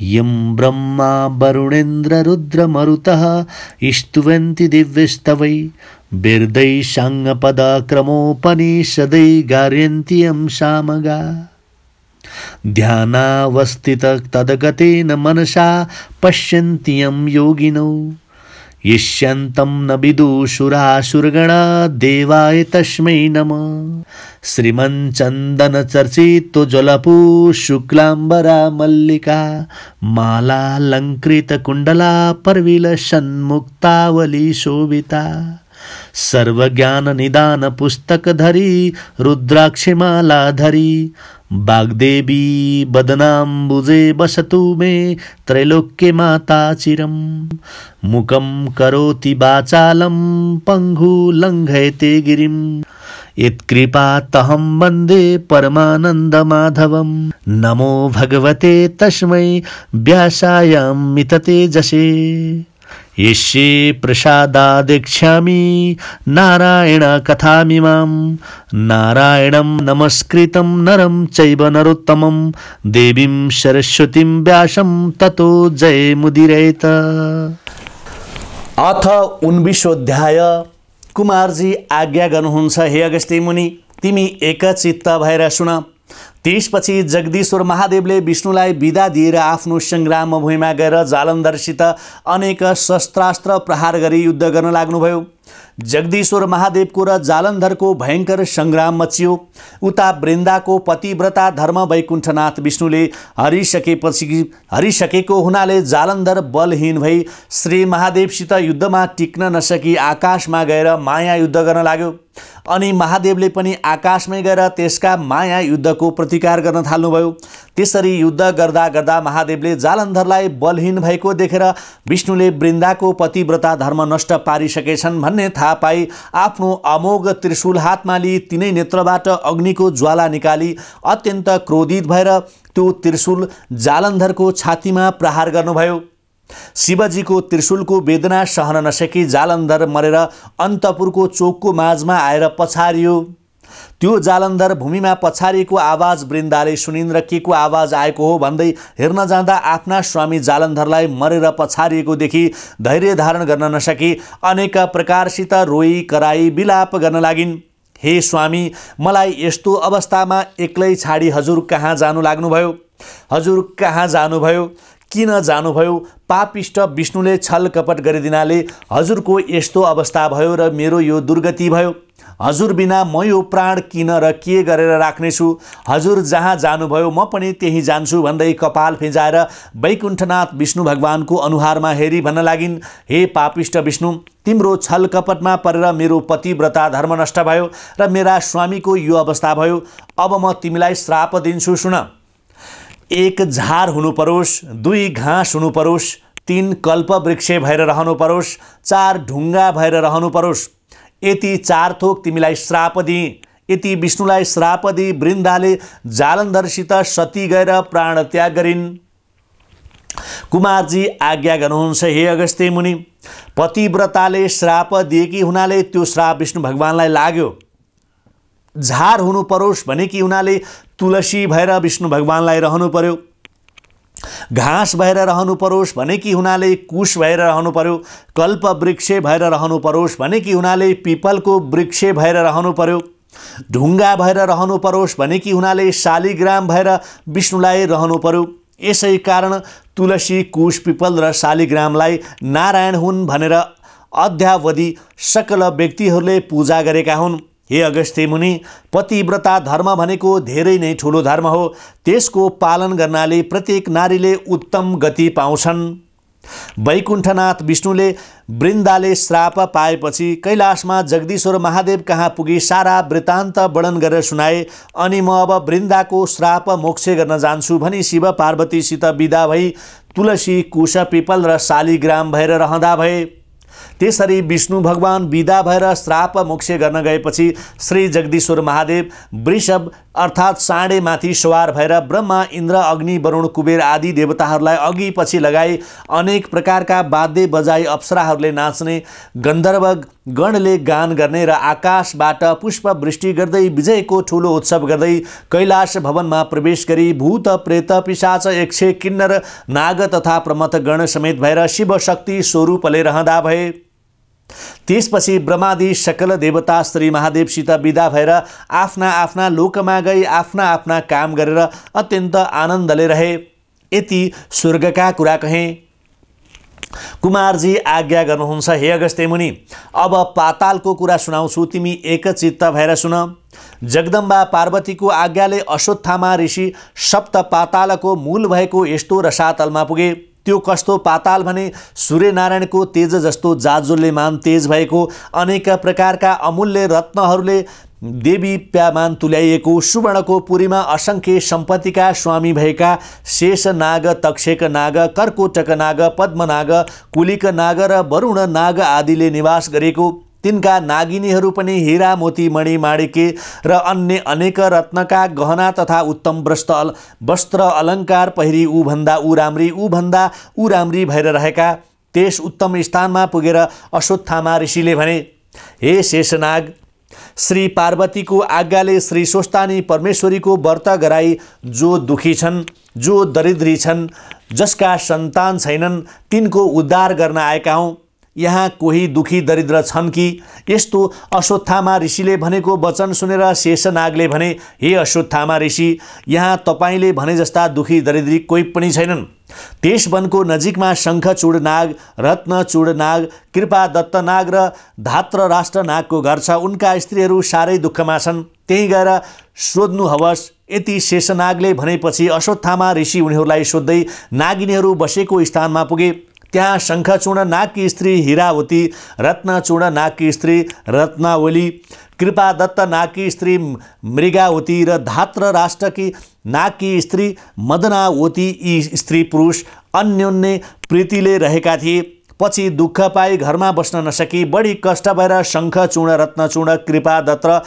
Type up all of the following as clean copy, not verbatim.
यं ब्रह्मा वरुणेन्द्र रुद्र मरुतः स्तुवन्ति दिव्यस्तवै बिर्दै साङ्गपदक्रमोपनिषदै गार्यन्ति यं सामगा ध्यानावस्थित तद्गतेन मनसा पश्यन्ति यं योगिनो यस्यन्तं न विदुषुरासुरगणा देवाय तस्मै नमः श्रीमच्चन्दन चर्चितो ज्वलपु शुक्लाम्बरा मल्लिका मालालङ्कृत कुण्डला परविलसन्मुक्तावली शोभिता सर्वज्ञान निदान पुस्तकधरी रुद्राक्षमालाधरी वाग्देवी वदनाम्बुजे वसतु मे त्रैलोक्ये माता चिरं मुखं करोति वाचालं पङ्गु लङ्घयते गिरिं यत्कृपातहं वन्दे परमानन्दमाधवं नमो भगवते तस्मै व्यासायामिततेजसे यस्ये प्रसादादेक्ष्यामि नारायण कथामिमां नारायणं नमस्कृतं नरं चैव नरोत्तमं देवीं सरस्वतीं व्यासं ततो जयमुदीरयेत। अथ 19 अध्याय। कुमारजी आज्ञा गर्नुहुन्छ, हे अगस्त्य मुनि, तिमी एकचित्त भएर सुन। त्यसपछि जगदीश्वर महादेवले विष्णुलाई बिदा दिएर आफ्नो संग्राम भूमिमा गएर जालन्धरसित अनेक शस्त्रास्त्र प्रहार गरी युद्ध गर्न लाग्नुभयो। जगदीश्वर महादेवको र जालन्धरको भयंकर संग्राम मचियो। उता वृन्दाको पतिव्रता धर्म वैकुण्ठनाथ विष्णुले हरिसकेको हुनाले जालन्धर बलहीन भई श्री महादेवसित युद्धमा टिक्न नसकी आकाशमा गएर माया युद्ध गर्न लाग्यो। अनि महादेवले पनि आकाशमै गएर त्यसका माया युद्धको प्रतिकार गर्न थाल्नुभयो। त्यसरी युद्ध गर्दा गर्दा महादेवले जालन्धरलाई बलहीन भएको देखेर विष्णुले वृन्दाको पतिव्रता धर्म नष्ट पारिसकेछन् भन्ने थाहा पाई आफ्नो अमोघ त्रिशूल हातमा लिई तिनै नेत्रबाट अग्निको ज्वाला निकाली अत्यन्त क्रोधित भएर त्यो त्रिशूल जालन्धरको छातीमा प्रहार गर्नुभयो। शिवजीको त्रिशूलको वेदना सहन नसकी जालन्धर मरेर अन्तपुरको चोकको माझमा आएर पछारियो। त्यो जालन्धर भूमिमा पछारिएको आवाज वृन्दाले सुनिन् र के को आवाज आएको हो भन्दै हेर्न जाँदा आफ्ना स्वामी जालन्धरलाई मरेर पछारिएको देखि धैर्य धारण गर्न नसकी अनेक प्रकारसित रोई कराई विलाप गर्न लागिन्। हे स्वामी, मलाई यस्तो अवस्थामा एक्लै छाडी हजुर कहाँ जानु लाग्नुभयो? हजुर कहाँ जानुभयो? किन जानुभयो? पापिष्ट विष्णुले छल कपट गरिदिनाले हजुरको यस्तो अवस्था भयो र मेरो यो दुर्गति भयो। हजुर बिना म यो प्राण किन र के गरेर राख्नेछु? हजुर जहाँ जानुभयो म पनि त्यही जान्छु भन्दै कपाल फिजाएर वैकुण्ठनाथ विष्णु भगवानको अनुहारमा हेरी भन्न लागिन्, हे पापिष्ट विष्णु, तिम्रो छल कपटमा परेर मेरो पतिव्रता धर्म नष्ट भयो र मेरा स्वामीको यो अवस्था भयो। अब म तिमीलाई श्राप दिन्छु, सुन। 1 झार हुनु परोस्, 2 घाँस हुनु परोस्, 3 कल्प वृक्ष भएर रहनु परोस्, 4 ढुङ्गा भएर रहनु परोस्। यति 4 थोक तिमीलाई श्राप दिए। यति विष्णुलाई श्राप दिई वृन्दाले जालन्धरसित सती गएर प्राण त्याग गरिन्। कुमारजी आज्ञा गर्नुहुन्छ, हे अगस्त्य मुनि, पतिव्रताले श्राप दिएकी हुनाले त्यो श्राप विष्णु भगवानलाई लाग्यो। झार हुनु परोस् भनेकी हुनाले तुलसी भएर विष्णु भगवानलाई रहनु पर्यो। घाँस भएर रहनु परोस् भनेकी हुनाले कुश भएर रहनु पर्यो। कल्प वृक्ष भएर रहनु परोस् भनेकी हुनाले पिपलको वृक्ष भएर रहनु पर्यो। ढुङ्गा भएर रहनु परोस् भनेकी हुनाले शालिग्राम भएर विष्णुलाई रहनु पर्यो। यसै कारण तुलसी, कुश, पिपल र शालिग्रामलाई नारायण हुन् भनेर अद्यावधि सकल व्यक्तिहरूले पूजा गरेका हुन्। हे अगस्त्य मुनि, पतिव्रता धर्म भनेको धेरै नै ठुलो धर्म हो। त्यसको पालन गर्नाले प्रत्येक नारीले उत्तम गति पाउँछन्। वैकुण्ठनाथ विष्णुले वृन्दाले श्राप पाएपछि कैलाशमा जगदीश्वर महादेव कहाँ पुगी सारा वृत्तान्त वर्णन गरेर सुनाए। अनि म अब वृन्दाको श्राप मोक्ष गर्न जान्छु भनी शिव पार्वतीसित विदा भई तुलसी, कुश, पिपल र शालिग्राम भएर रहँदा भए। त्यसरी विष्णु भगवान विदा भएर श्राप मोक्ष गर्न गएपछि श्री जगदीश्वर महादेव वृषभ अर्थात् साँडेमाथि सवार भएर ब्रह्मा इन्द्र अग्नि वरुण कुबेर आदि देवताहरूलाई अघि पछि लगाई अनेक प्रकारका वाद्य बजाई अप्सराहरूले नाच्ने, गन्धर्व गणले गान गर्ने र आकाशबाट पुष्प वृष्टि गर्दै विजयको ठुलो उत्सव गर्दै कैलाश भवनमा प्रवेश गरी भूत प्रेत पिशाच यक्ष किन्नर नाग तथा प्रमथ गण समेत भएर शिव शक्ति स्वरूपले रहँदा भए। त्यसपछि ब्रह्मादि सकल देवता श्री महादेवसित विदा भएर आफ्ना आफ्ना लोकमा गई आफ्ना आफ्ना काम गरेर अत्यन्त आनन्दले रहे। यति स्वर्गका कुरा कहे। कुमारजी आज्ञा गर्नुहुन्छ, हे अगस्त्य मुनि, अब पातालको कुरा सुनाउँछु, तिमी एकचित्त भएर सुन। जगदम्बा पार्वतीको आज्ञाले अश्वत्थामा ऋषि सप्त पातालको मूल भएको यस्तो रसातलमा पुगे। त्यो कस्तो पाताल भने सूर्यनारायणको तेज जस्तो जाजुल्यमान तेज भएको, अनेक प्रकारका अमूल्य रत्नहरूले देवी प्यामान तुल्याइएको, सुवर्णको पुरीमा असङ्ख्य सम्पत्तिका स्वामी भएका शेष नाग, तक्षक नाग, कर्कोटक नाग, पद्मनाग, कुलिक नाग र वरुण नाग आदिले निवास गरेको, तिनका नागिनीहरू पनि हीरा मोती मणि माणिके र अन्य अनेक रत्नका गहना तथा उत्तम वस्त्र अलङ्कार पहिरी ऊभन्दा ऊ राम्री भएर रहेका। त्यस उत्तम स्थानमा पुगेर अश्वत्थामा ऋषिले भने, हे शेषनाग, श्री पार्वतीको आज्ञाले श्री स्वस्थानी परमेश्वरीको व्रत गराई जो दुखी छन्, जो दरिद्री छन्, जसका सन्तान छैनन्, तिनको उद्धार गर्न आएका हौँ। यहाँ कोही दुखी दरिद्र छन् कि? यस्तो अश्वत्थामा ऋषिले भनेको वचन सुनेर शेषनागले भने, हे अश्वत्थामा ऋषि, यहाँ तपाईँले भने जस्ता दुखी दरिद्री कोही पनि छैनन्। त्यस वनको नजिकमा शङ्खचूड नाग, रत्नचूड नाग, कृपादत्त नाग र धात्रराष्ट्र नागको घर छ। उनका स्त्रीहरू साह्रै दुःखमा छन्, त्यहीँ गएर सोध्नु हवस्। यति शेषनागले भनेपछि अश्वत्थामा ऋषि उनीहरूलाई सोध्दै नागिनीहरू बसेको स्थानमा पुगे। त्यहाँ शङ्खचूर्ण नागकी स्त्री हीरावती, रत्नचूर्ण नागकी स्त्री रत्नावली, कृपादत्त नागकी स्त्री मृगावती र धात्रराष्ट्रकी नागकी स्त्री मदनावती यी स्त्री पुरुष अन्योन्य प्रीतिले रहेका थिए। पछि दुःख पाई घरमा बस्न नसकी बढी कष्ट भएर शङ्खचूर्ण, रत्नचूर्ण, कृपादत्त र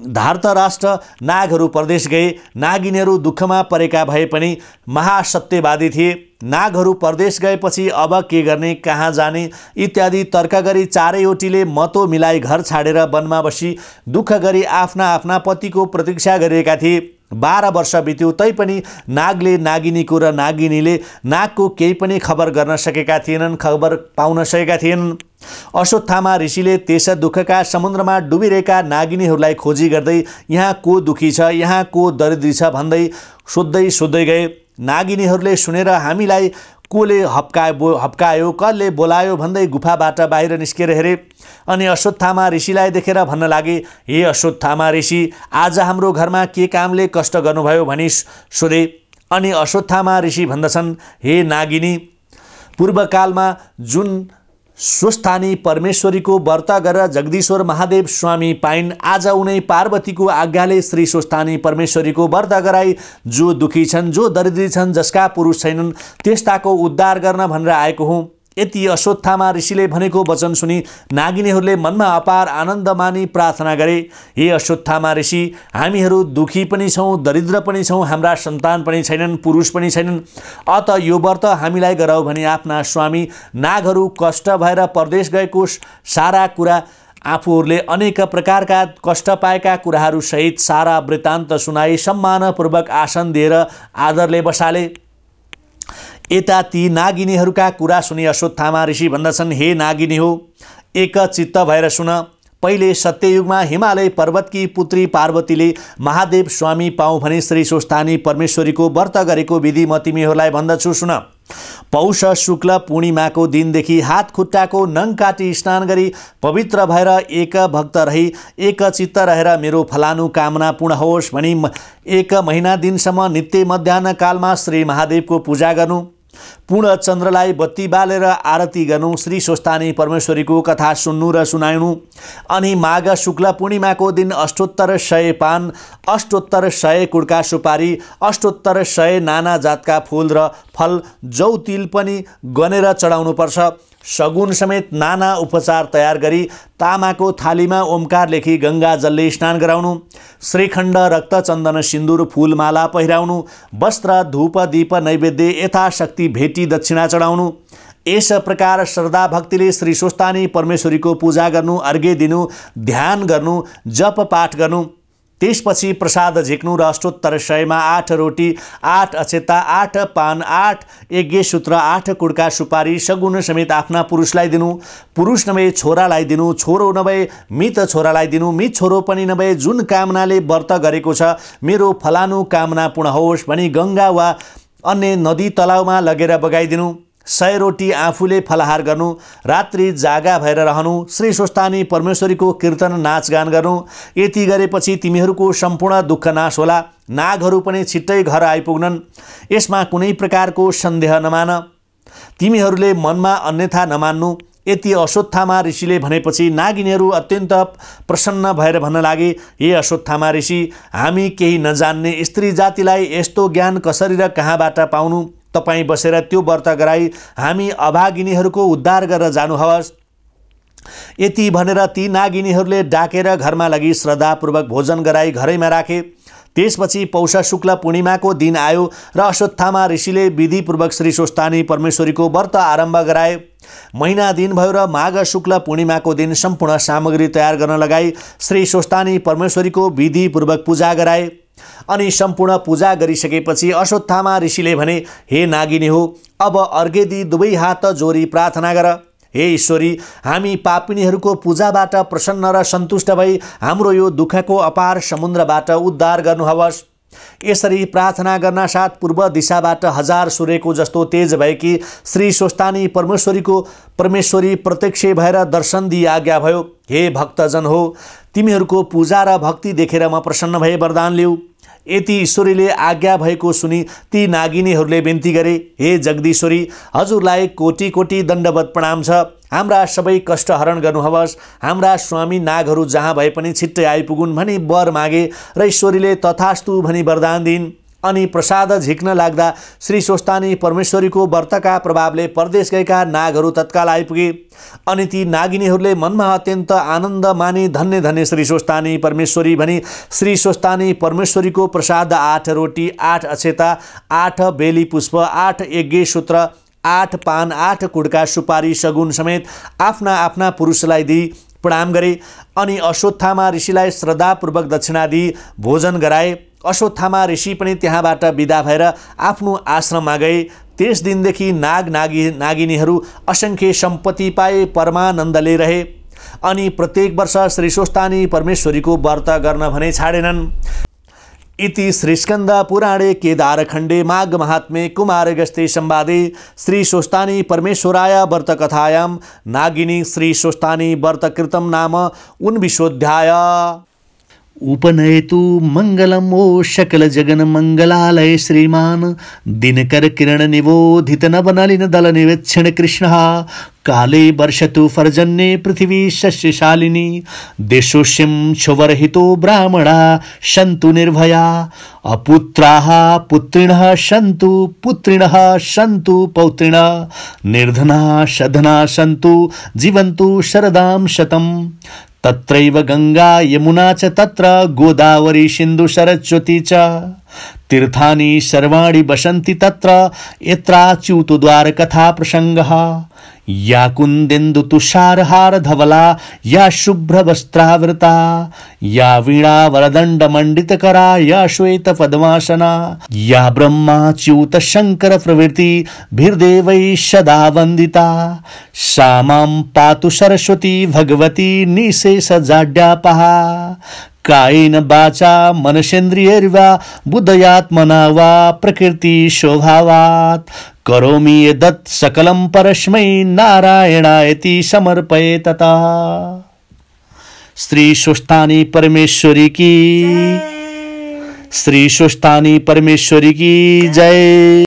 धार्तराष्ट्र नागहरू परदेश गए। नागिनीहरू दुःखमा परेका भए पनि महासत्यवादी थिए। नागहरू परदेश गएपछि अब के गर्ने, कहाँ जाने इत्यादि तर्क गरी चारैवटीले मतो मिलाई घर छाडेर वनमा बसी दुःख गरी आफ्ना आफ्ना पतिको प्रतीक्षा गरिरहेका थिए। 12 वर्ष बित्यो, तैपनि नागले नागिनीको र नागिनीले नागको केही पनि खबर गर्न सकेका थिएनन्, खबर पाउन सकेका थिएनन्। अश्वत्थामा ऋषिले त्यस दुःखका समुद्रमा डुबिरहेका नागिनीहरूलाई खोजी गर्दै यहाँ को दुखी छ, यहाँ को दरिद्री छ भन्दै सोध्दै गए। नागिनीहरूले सुनेर हामीलाई कोले हप्कायो, कसले बोलायो भन्दै गुफाबाट बाहिर निस्केर हेरे। अनि अश्वत्थामा ऋषिलाई देखेर भन्न लागे, हे अश्वत्थामा ऋषि, आज हाम्रो घरमा के कामले कष्ट गर्नुभयो भनी सोधे। अनि अश्वत्थामा ऋषि भन्दछन्, हे नागिनी, पूर्वकालमा जुन स्वस्थानी परमेश्वरीको व्रत गरेर जगदीश्वर महादेव स्वामी पाइन्, आज उनै पार्वतीको आज्ञाले श्री स्वस्थानी परमेश्वरीको व्रत गराई जो दुखी छन्, जो दरिद्री छन्, जसका पुरुष छैनन्, त्यस्ताको उद्धार गर्न भनेर आएको हुँ। यति अश्वत्थामा ऋषिले भनेको वचन सुनि नागिनीहरूले मनमा अपार आनन्द मानी प्रार्थना गरे, हे अश्वत्थामा ऋषि, हामीहरू दुखी पनि छौँ, दरिद्र पनि छौँ, हाम्रा सन्तान पनि छैनन्, पुरुष पनि छैनन्। अत यो व्रत हामीलाई गराऊ भनी आफ्ना स्वामी नागहरू कष्ट भएर परदेश गएको सारा कुरा आफूहरूले अनेक प्रकारका कष्ट पाएका कुराहरू सहित सारा वृत्तान्त सुनाई सम्मानपूर्वक आसन दिएर आदरले बसाले। यता ती नागिनीहरूका कुरा सुनि अश्वत्थामा ऋषि भन्दछन्, हे नागिनी हो, एकचित्त भएर सुन। पहिले सत्ययुगमा हिमालय पर्वतकी पुत्री पार्वतीले महादेव स्वामी पाऊँ भने श्री स्वस्थानी परमेश्वरीको व्रत गरेको विधि म तिमीहरूलाई भन्दछु सुन। पौष शुक्ल पूर्णिमाको दिनदेखि हात खुट्टाको नङ काटी स्नान गरी पवित्र भएर एक भक्त रही एकचित्त रहेर मेरो फलानु कामना पूर्ण होस् भनी 1 महिना दिनसम्म नित्य मध्याह्न कालमा श्री महादेवको पूजा गर्नु, पूर्ण चन्द्रलाई बत्ती बालेर आरती गर्नु, श्री स्वस्थानी परमेश्वरीको कथा सुन्नु र सुनाउनु। अनि माघ शुक्ल पूर्णिमाको दिन अष्टोत्तर 100 पान, अष्टोत्तर 100 कुड्का सुपारी, अष्टोत्तर 100 नाना जातका फूल र फल, जौ तिल पनि गनेर चढाउनु पर्छ। सगुन समेत नाना उपचार तयार गरी तामाको थालीमा ओमकार लेखी गङ्गा जलले स्नान गराउनु, श्रीखण्ड रक्त चन्दन सिन्दुर फूलमाला पहिराउनु, वस्त्र धूप दीप नैवेद्य यथाशक्ति भेटी दक्षिणा चढाउनु। यस प्रकार श्रद्धा भक्तिले श्री स्वस्थानी परमेश्वरीको पूजा गर्नु, अर्घ्य दिनु, ध्यान गर्नु, जप पाठ गर्नु। त्यसपछि प्रसाद झिक्नु र अष्टोत्तर 100मा 8 रोटी, 8 अक्षता, 8 पान, 8 यज्ञ सूत्र, 8 कुड्का सुपारी सगुन समेत आफ्ना पुरुषलाई दिनु, पुरुष नभए छोरालाई दिनु, छोरो नभए मित छोरालाई दिनु, मित छोरो पनि नभए जुन कामनाले व्रत गरेको छ मेरो फलानु कामना पूर्ण होस् भनी गङ्गा वा अन्य नदी तलाउमा लगेर बगाइदिनु। 100 रोटी आफूले फलाहार गर्नु, रात्रि जागा भएर रहनु, श्री स्वस्थानी परमेश्वरीको कीर्तन नाचगान गर्नु। यति गरेपछि तिमीहरूको सम्पूर्ण दुःख नाश होला, नागहरू पनि छिट्टै घर आइपुग्नन्। यसमा कुनै प्रकारको सन्देह नमान, तिमीहरूले मनमा अन्यथा नमान्नु। यति अश्वत्थामा ऋषिले भनेपछि नागिनीहरू अत्यन्त प्रसन्न भएर भन्न लागे, हे अश्वत्थामा ऋषि, हामी केही नजान्ने स्त्री जातिलाई यस्तो ज्ञान कसरी र कहाँबाट पाउनु? तपाईँ बसेर त्यो व्रत गराई हामी अभागिनीहरूको उद्धार गरेर जानुहोस्। यति भनेर ती नागिनीहरूले डाकेर घरमा लगी श्रद्धापूर्वक भोजन गराई घरैमा राखे। त्यसपछि पौष शुक्ल पूर्णिमाको दिन आयो र अश्वत्थामा ऋषिले विधिपूर्वक श्री स्वस्थानी परमेश्वरीको व्रत आरम्भ गराए। महिना दिन भयो र माघ शुक्ल पूर्णिमाको दिन सम्पूर्ण सामग्री तयार गर्न लगाई श्री स्वस्थानी परमेश्वरीको विधिपूर्वक पूजा गराए। अनि सम्पूर्ण पूजा गरिसकेपछि अश्वत्थामा ऋषिले भने, हे नागिनी हो, अब अर्घ्य दिई दुवै हात जोडी प्रार्थना गर। हे ईश्वरी, हामी पापिनीहरूको पूजाबाट प्रसन्न र सन्तुष्ट भई हाम्रो यो दुःखको अपार समुद्रबाट उद्धार गर्नुहोस्। यसरी प्रार्थना गर्न साथ पूर्व दिशाबाट 1000 सूर्यको जस्तो तेज भएकी श्री स्वस्थानी परमेश्वरी प्रत्यक्ष भएर दर्शन दिई आज्ञा भयो, हे भक्तजन हो, तिमीहरूको पूजा र भक्ति देखेर म प्रसन्न भए वरदान लिऊ। यति ईश्वरीले आज्ञा भएको सुनि ती नागिनीहरूले बिन्ती गरे, हे जगदीश्वरी, हजुरलाई कोटी कोटी दण्डवत प्रणाम छ। हाम्रा सबै कष्ट हरण गर्नुहोस्, हाम्रा स्वामी नागहरू जहाँ भए पनि छिट्टै आइपुगुन् भनी वर मागे र ईश्वरीले तथास्तु भनी वरदान दिइन्। अनि प्रसाद झिक्न लाग्दा श्री स्वस्थानी परमेश्वरीको व्रतका प्रभावले परदेश गएका नागहरू तत्काल आइपुगे। अनि ती नागिनीहरूले मनमा अत्यन्त आनन्द मानी धन्य धन्य श्री स्वस्थानी परमेश्वरी भनी श्री स्वस्थानी परमेश्वरीको प्रसाद 8 रोटी, 8 अक्षता, 8 बेली पुष्प, 8 यज्ञ सूत्र, 8 पान, 8 कुड्का सुपारी सगुन समेत आफ्ना आफ्ना पुरुषलाई दिई प्रणाम गरे। अनि अश्वत्थामा ऋषिलाई श्रद्धापूर्वक दक्षिणा दिई भोजन गराए। अश्वत्थामा ऋषि पनि त्यहाँबाट विदा भएर आफ्नो आश्रममा गए। त्यस दिनदेखि नागिनीहरू असंख्य सम्पत्ति पाए, परमानन्दले रहे। अनि प्रत्येक वर्ष श्री स्वस्थानी परमेश्वरीको व्रत गर्न भने छाडेनन्। इति श्रीस्कन्द पुराणे केदारखण्डे माघ महात्म्ये कुमारगस्ते संवादे श्री स्वस्थानी परमेश्वराय व्रत कथायां नागिनी श्री स्वस्थानी व्रत कृतं नाम 19ोऽध्याय। उपनयतु मंगलम ओ शकल जगन मंगलालय श्रीमान दिनकर किरण निबोधित नवनलिन दल निवेक्षण कृष्ण काले वर्षतु पर्जन्ये पृथिवी शस्यशालिनी देशोष्यं क्षुवरहितो ब्राह्मणा सन्तु निर्भया अपुत्राः पुत्रिणः सन्तु पुत्रिणः सन्तु पौत्रिणः निर्धनाः सधनाः सन्तु जीवन्तु शरदां शतम् तत्रैव गंगा यमुना च तत्र गोदावरी सिन्धु सरस्वती च तीर्थानि सर्वाणि वसन्ति तत्र यत्राच्युतद्वार कथा प्रसंगः या कुन्देन्दु तुषारहार धवला या शुभ्र वस्त्रावृता या वीणा वरदंड मंडितकरा या श्वेत पद्मासना या ब्रह्माच्युत शंकर प्रवृत्ति भीर्देवैः सदा वंदिता सा मां पातु सरस्वती भगवती निशेष जाड्यापहा कायेन वाचा मनसेन्द्रियैर्वा बुद्धयात्मना वा प्रकृति शोभावात् करोमि यद् सकलं परस्मै नारायणायति समर्पये तथा। श्री स्वस्थानी परमेश्वरी की, श्री स्वस्थानी परमेश्वरी की जय।